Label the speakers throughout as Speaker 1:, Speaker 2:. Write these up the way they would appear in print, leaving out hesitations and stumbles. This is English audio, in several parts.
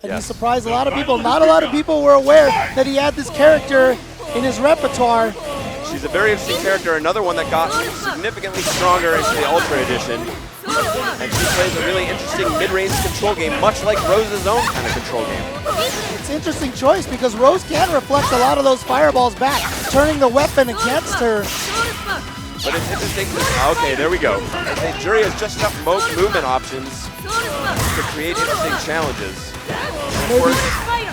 Speaker 1: and he surprised a lot of people. Not a lot of people were aware that he had this character in his repertoire.
Speaker 2: She's a very interesting character, another one that got significantly stronger into the Ultra Edition. And she plays a really interesting mid-range control game, much like Rose's own kind of control game.
Speaker 1: It's an interesting choice because Rose can reflect a lot of those fireballs back, turning the weapon against her.
Speaker 2: But it's interesting. Okay, there we go. Juri has just enough movement options to create interesting challenges.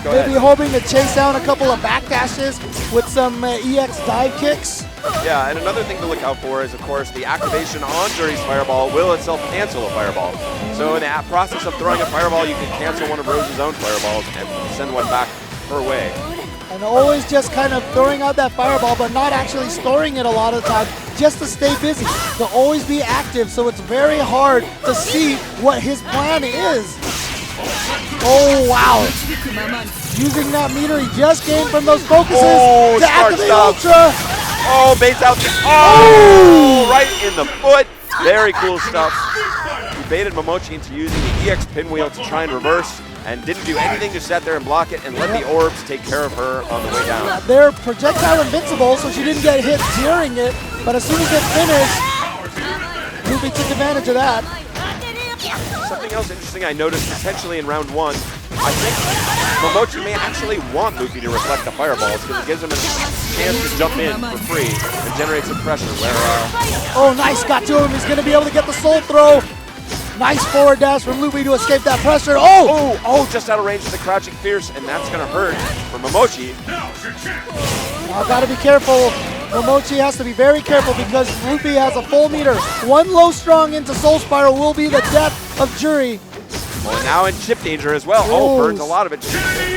Speaker 1: Maybe hoping to chase down a couple of backdashes with some EX dive kicks.
Speaker 2: Yeah, and another thing to look out for is, of course, the activation on Juri's fireball will itself cancel a fireball. So in the process of throwing a fireball, you can cancel one of Rose's own fireballs and send one back her way.
Speaker 1: And always just kind of throwing out that fireball, but not actually storing it a lot of the time, just to stay busy, to always be active, so it's very hard to see what his plan is. Oh, wow. Using that meter he just gained from those focuses to activate Ultra.
Speaker 2: Oh, baits out. Oh, right in the foot. Very cool stuff. He baited Momochi into using the EX pinwheel to try and reverse, and didn't do anything to sit there and block it and let the orbs take care of her on the way down.
Speaker 1: They're projectile invincible, so she didn't get hit during it, but as soon as it finished, Louffy took advantage of that.
Speaker 2: Something else interesting I noticed potentially in round one, I think Momochi may actually want Louffy to reflect the fireballs because it gives him a chance to jump in for free and generate some pressure.
Speaker 1: Oh, nice, got to him. He's going to be able to get the soul throw. Nice forward dash from Louffy to escape that pressure.
Speaker 2: Oh, just out of range of the crouching fierce, and that's going to hurt for Momochi.
Speaker 1: Now, got to be careful. Momochi has to be very careful because Louffy has a full meter. One low strong into Soul Spiral will be the death of Juri.
Speaker 2: Well, now in chip danger as well. Oh, burns a lot of it.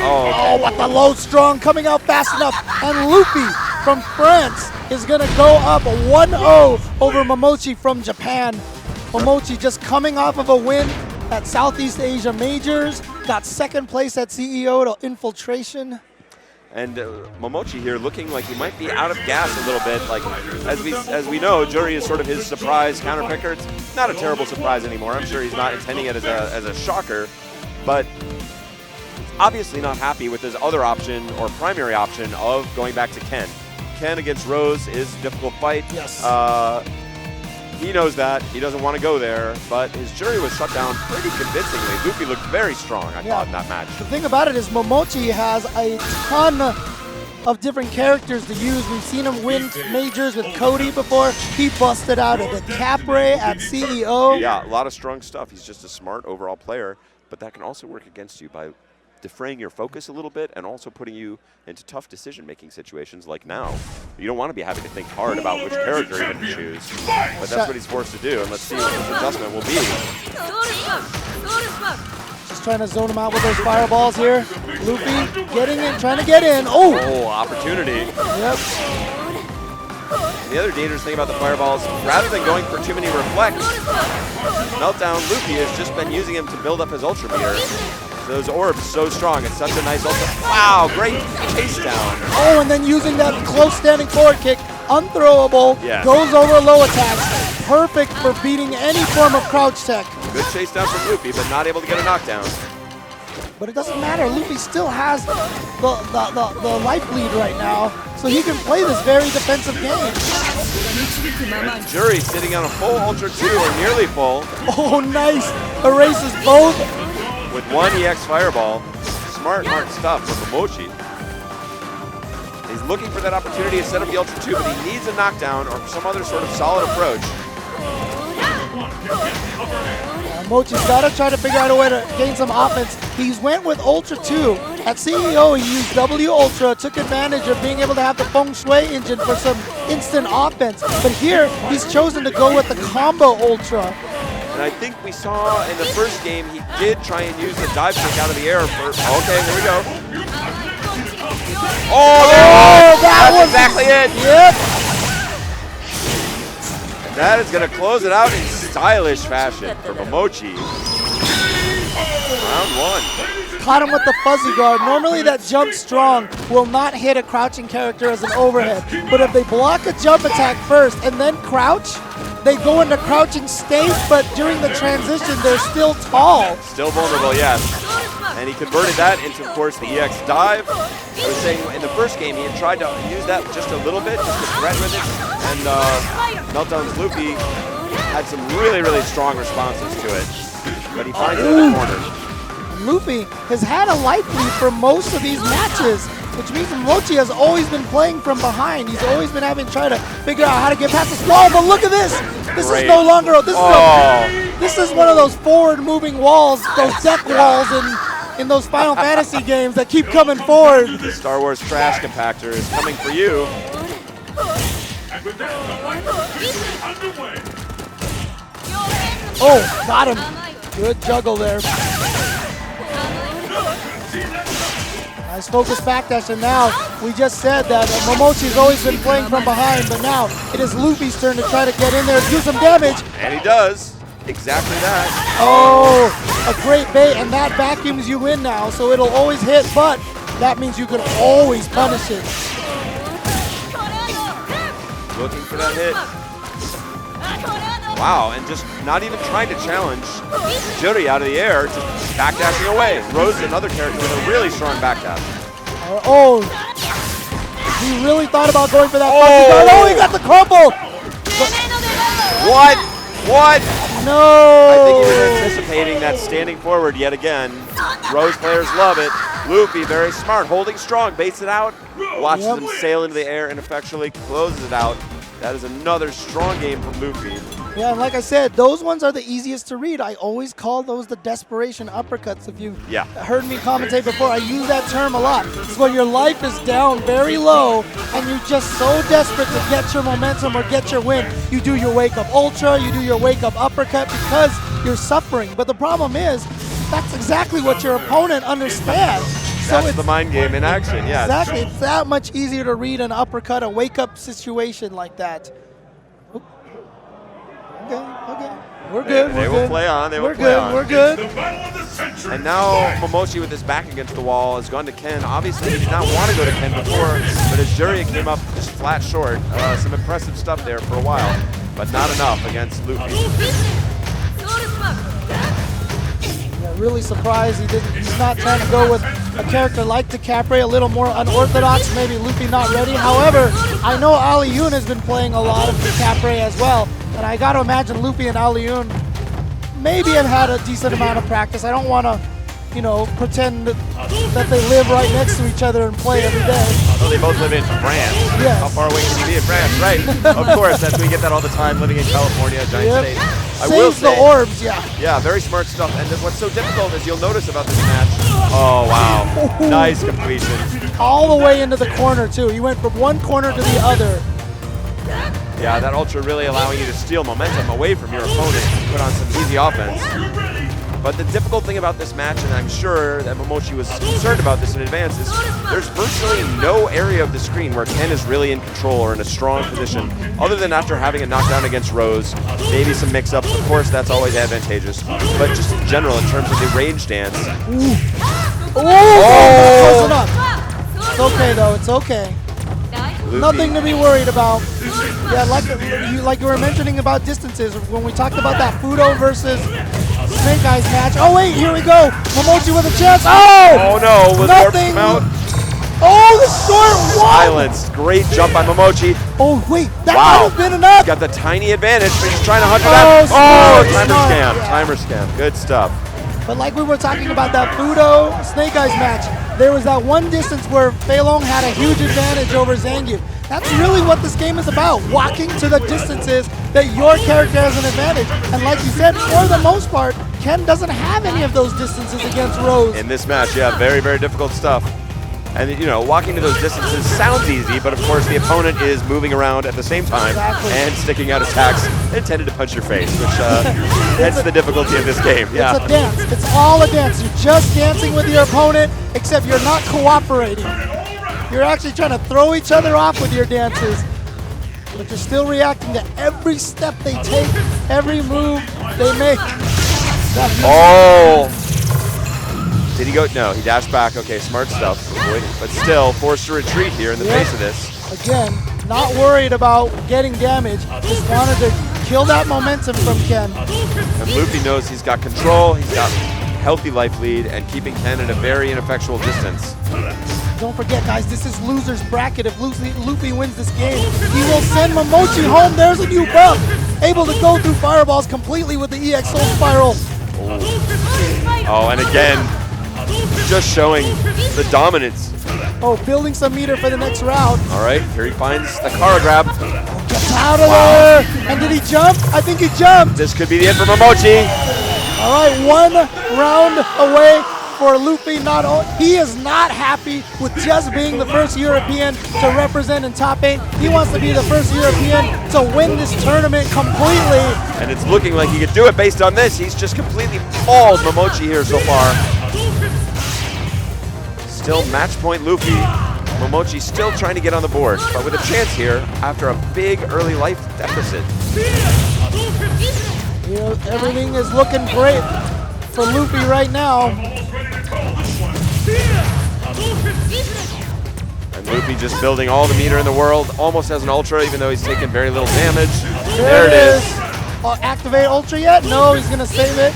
Speaker 1: Oh, but the low strong coming out fast enough. And Louffy from France is going to go up 1-0 over Momochi from Japan. Momochi just coming off of a win at Southeast Asia Majors. Got second place at CEO to Infiltration.
Speaker 2: And Momochi here looking like he might be out of gas a little bit. Like as we know, Juri is sort of his surprise counterpicker. It's not a terrible surprise anymore. I'm sure he's not intending it as a shocker, but obviously not happy with his other option or primary option of going back to Ken. Ken against Rose is a difficult fight.
Speaker 1: Yes.
Speaker 2: He knows that. He doesn't want to go there, but his Juri was shut down pretty convincingly. Louffy looked very strong, I thought, in that match.
Speaker 1: The thing about it is Momochi has a ton of different characters to use. We've seen him win majors with Cody before. He busted out at the Capray at CEO.
Speaker 2: Yeah, a lot of strong stuff. He's just a smart overall player, but that can also work against you by defraying your focus a little bit and also putting you into tough decision-making situations like now. You don't want to be having to think hard about which character you're going to choose, but that's what he's forced to do, and let's see what his adjustment will be.
Speaker 1: Just trying to zone him out with those fireballs here. Louffy getting in, trying to get in. Oh,
Speaker 2: opportunity.
Speaker 1: Yep.
Speaker 2: And the other dangerous thing about the fireballs, rather than going for too many reflects, Meltdown Louffy has just been using him to build up his ultra meter. Those orbs so strong. It's such a nice ultra. Wow, great chase down.
Speaker 1: Oh, and then using that close standing forward kick, unthrowable, goes over low attacks. Perfect for beating any form of crouch tech.
Speaker 2: Good chase down from Louffy, but not able to get a knockdown.
Speaker 1: But it doesn't matter. Louffy still has the life lead right now, so he can play this very defensive game.
Speaker 2: And Juri sitting on a full Ultra 2, or nearly full.
Speaker 1: Oh, nice. Erases both.
Speaker 2: With one EX Fireball. Smart stuff from Momochi. He's looking for that opportunity to set up the Ultra 2, but he needs a knockdown or some other sort of solid approach.
Speaker 1: Momochi's got to try to figure out a way to gain some offense. He's went with Ultra 2. At CEO, he used W Ultra, took advantage of being able to have the Feng Shui engine for some instant offense. But here, he's chosen to go with the Combo Ultra.
Speaker 2: And I think we saw in the first game, he did try and use the dive kick out of the air for, okay, here we go. Oh, that's exactly it.
Speaker 1: Yep.
Speaker 2: And that is going to close it out in stylish fashion for Momochi. Round one.
Speaker 1: Caught him with the fuzzy guard. Normally that jump strong will not hit a crouching character as an overhead. But if they block a jump attack first and then crouch, they go into crouching state, but during the transition, they're still tall.
Speaker 2: Still vulnerable, yes. And he converted that into, of course, the EX dive. I was saying in the first game he had tried to use that just a little bit, just to threaten with it. And Meltdown's Louffy had some really, really strong responses to it. But he finds it in the corner.
Speaker 1: Louffy has had a life lead for most of these matches, which means Momochi has always been playing from behind. He's always been having to try to figure out how to get past this wall, but look at this! This is no longer, this is one of those forward-moving walls, those deck walls in those Final Fantasy games that keep coming forward.
Speaker 2: The Star Wars trash compactor is coming for you.
Speaker 1: Oh, got him. Good juggle there. Nice focus backdash, and now we just said that Momochi's always been playing from behind, but now it is Luffy's turn to try to get in there and do some damage.
Speaker 2: And he does. Exactly that.
Speaker 1: Oh, a great bait, and that vacuums you in now, so it'll always hit, but that means you can always punish it.
Speaker 2: Looking for that hit. Wow, and just not even trying to challenge Juri out of the air, just backdashing away. Rose, another character with a really strong backdash.
Speaker 1: Oh, he really thought about going for that. Oh, he got the crumble.
Speaker 2: What? What?
Speaker 1: No.
Speaker 2: I think he was anticipating that standing forward yet again. Rose players love it. Luffy, very smart, holding strong, baits it out, watches him sail into the air and effectually closes it out. That is another strong game from Luffy.
Speaker 1: Yeah, and like I said, those ones are the easiest to read. I always call those the desperation uppercuts. If you've heard me commentate before, I use that term a lot. It's when your life is down very low and you're just so desperate to get your momentum or get your win. You do your wake-up ultra, you do your wake-up uppercut because you're suffering. But the problem is, that's exactly what your opponent understands.
Speaker 2: So that's the mind game in action, yeah.
Speaker 1: Exactly, it's that much easier to read an uppercut, a wake-up situation like that. Okay. We're good.
Speaker 2: They will play on. They will play on.
Speaker 1: We're good.
Speaker 2: And now Momochi with his back against the wall has gone to Ken. Obviously, he did not want to go to Ken before, but as Juri came up just flat short. Some impressive stuff there for a while, but not enough against Luffy.
Speaker 1: Yeah, really surprised he's not trying to go with a character like DeCapre, a little more unorthodox, maybe Luffy not ready. However, I know Ali Yoon has been playing a lot of DeCapre as well, and I got to imagine Luffy and Ali Yoon maybe have had a decent amount of practice. I don't want to, pretend that they live right next to each other and play every day.
Speaker 2: Although they both live in France.
Speaker 1: Yes.
Speaker 2: How far away can you be in France? Right. Of course, we get that all the time living in California, giant state. I will say,
Speaker 1: the orbs, yeah.
Speaker 2: Yeah, very smart stuff. And what's so difficult is you'll notice about this match. Oh, wow. Nice completion.
Speaker 1: All the way into the corner, too. He went from one corner to the other.
Speaker 2: Yeah, that ultra really allowing you to steal momentum away from your opponent and put on some easy offense. But the difficult thing about this match, and I'm sure that Momochi was concerned about this in advance, is there's virtually no area of the screen where Ken is really in control or in a strong position, other than after having a knockdown against Rose, maybe some mix-ups. Of course, that's always advantageous. But just in general, in terms of the range dance.
Speaker 1: Close enough. It's okay, though. It's okay.
Speaker 2: Luffy.
Speaker 1: Nothing to be worried about. Yeah, like you were mentioning about distances, when we talked about that Fudo versus Snake Eyes match. Oh wait, here we go. Momochi with a chance. Oh
Speaker 2: no, with
Speaker 1: nothing. Oh, the short one.
Speaker 2: Silence. Great jump by Momochi.
Speaker 1: Oh wait, that might have been enough.
Speaker 2: Got the tiny advantage, but he's trying to hunt for that. Timer scam. Good stuff.
Speaker 1: But like we were talking about that Fudo Snake Eyes match, there was that one distance where Fei Long had a huge advantage over Zangief. That's really what this game is about, walking to the distances that your character has an advantage. And like you said, for the most part, Ken doesn't have any of those distances against Rose.
Speaker 2: In this match, yeah, very, very difficult stuff. And, walking to those distances sounds easy, but of course the opponent is moving around at the same time and sticking out attacks intended to punch your face, which hence the difficulty of this game. Yeah.
Speaker 1: It's a dance. It's all a dance. You're just dancing with your opponent, except you're not cooperating. You're actually trying to throw each other off with your dances, but you're still reacting to every step they take, every move they make.
Speaker 2: Oh! Did he go? No, he dashed back. Okay, smart stuff. But still, forced to retreat here in the face of this.
Speaker 1: Again, not worried about getting damage. Just wanted to kill that momentum from Ken.
Speaker 2: And Luffy knows he's got control. He's got healthy life lead and keeping Ken at a very ineffectual distance.
Speaker 1: Don't forget, guys, this is loser's bracket. If Louffy wins this game, he will send Momochi home. There's a new buff. Able to go through fireballs completely with the EX Soul Spiral.
Speaker 2: Oh, and again, just showing the dominance.
Speaker 1: Oh, building some meter for the next round.
Speaker 2: All right, here he finds the Kara grab.
Speaker 1: Gets out of there. And did he jump? I think he jumped.
Speaker 2: This could be the end for Momochi.
Speaker 1: All right, 1 round away for Louffy. He is not happy with just being the first European to represent in top 8. He wants to be the first European to win this tournament completely.
Speaker 2: And it's looking like he could do it based on this. He's just completely mauled Momochi here so far. Still match point Louffy. Momochi still trying to get on the board, but with a chance here after a big early life deficit.
Speaker 1: You know, everything is looking great for Louffy right now.
Speaker 2: And Louffy just building all the meter in the world, almost has an Ultra, even though he's taken very little damage.
Speaker 1: There it is. Activate Ultra yet? No, he's going to save it.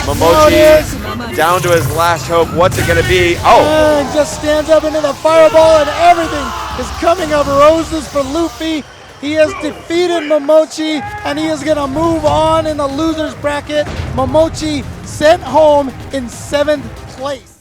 Speaker 2: Momochi down to his last hope. What's it going to be? Oh!
Speaker 1: And just stands up into the fireball, and everything is coming of roses for Louffy. He has defeated Momochi, and he is going to move on in the loser's bracket. Momochi sent home in 7th place.